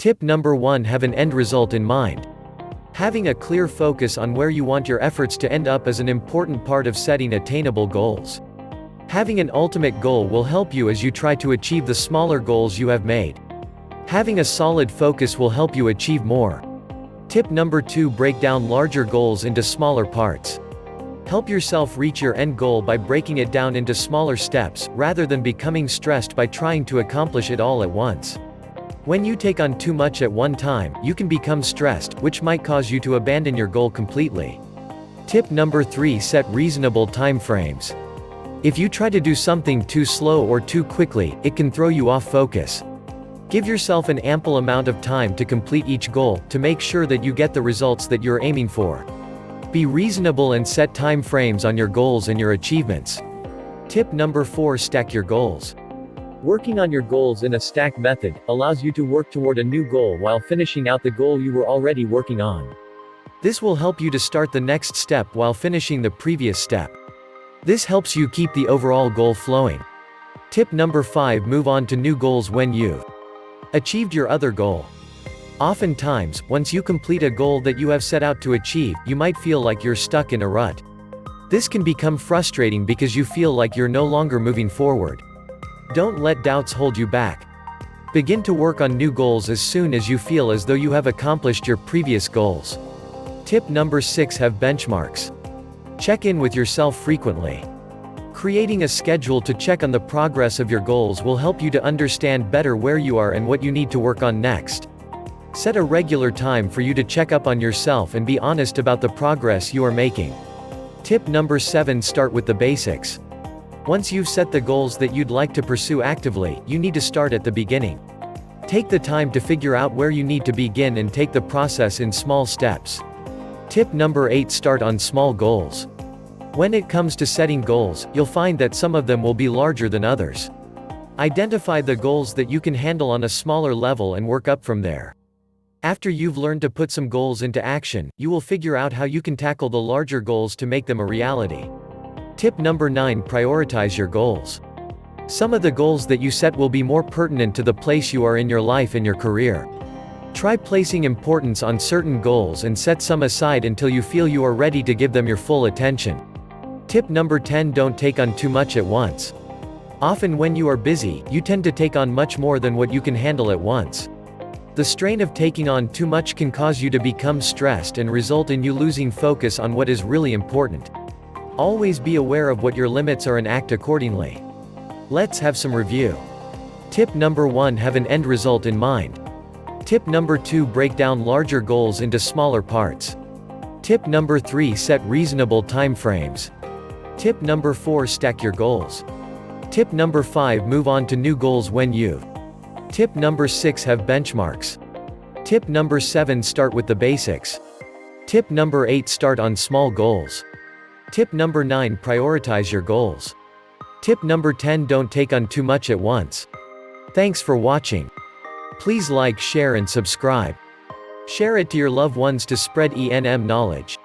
Tip number 1: have an end result in mind. Having a clear focus on where you want your efforts to end up is an important part of setting attainable goals. Having an ultimate goal will help you as you try to achieve the smaller goals you have made. Having a solid focus will help you achieve more. Tip number 2: break down larger goals into smaller parts. Help yourself reach your end goal by breaking it down into smaller steps, rather than becoming stressed by trying to accomplish it all at once. When you take on too much at one time, you can become stressed, which might cause you to abandon your goal completely. Tip number 3: set reasonable time frames. If you try to do something too slow or too quickly, it can throw you off focus. Give yourself an ample amount of time to complete each goal, to make sure that you get the results that you're aiming for. Be reasonable and set time frames on your goals and your achievements. Tip number 4: stack your goals. Working on your goals in a stack method allows you to work toward a new goal while finishing out the goal you were already working on. This will help you to start the next step while finishing the previous step. This helps you keep the overall goal flowing. Tip number 5: move on to new goals when you've achieved your other goal. Oftentimes, once you complete a goal that you have set out to achieve, you might feel like you're stuck in a rut. This can become frustrating because you feel like you're no longer moving forward. Don't let doubts hold you back. Begin to work on new goals as soon as you feel as though you have accomplished your previous goals. Tip number 6: have benchmarks. Check in with yourself frequently. Creating a schedule to check on the progress of your goals will help you to understand better where you are and what you need to work on next. Set a regular time for you to check up on yourself and be honest about the progress you are making. Tip number 7: start with the basics. Once you've set the goals that you'd like to pursue actively, you need to start at the beginning. Take the time to figure out where you need to begin and take the process in small steps. Tip number 8: start on small goals. When it comes to setting goals, you'll find that some of them will be larger than others. Identify the goals that you can handle on a smaller level and work up from there. After you've learned to put some goals into action, you will figure out how you can tackle the larger goals to make them a reality. Tip number 9: prioritize your goals. Some of the goals that you set will be more pertinent to the place you are in your life and your career. Try placing importance on certain goals and set some aside until you feel you are ready to give them your full attention. Tip number 10: don't take on too much at once. Often when you are busy, you tend to take on much more than what you can handle at once. The strain of taking on too much can cause you to become stressed and result in you losing focus on what is really important. Always be aware of what your limits are and act accordingly. Let's have some review. Tip number 1: have an end result in mind. Tip number 2: break down larger goals into smaller parts. Tip number 3: set reasonable time frames. Tip number 4: stack your goals. Tip number 5: move on to new goals when you've. Tip number 6: have benchmarks. Tip number 7: start with the basics. Tip number 8: start on small goals. Tip number 9: prioritize your goals. Tip number 10: don't take on too much at once. Thanks for watching. Please like, share and subscribe. Share it to your loved ones to spread ENM knowledge.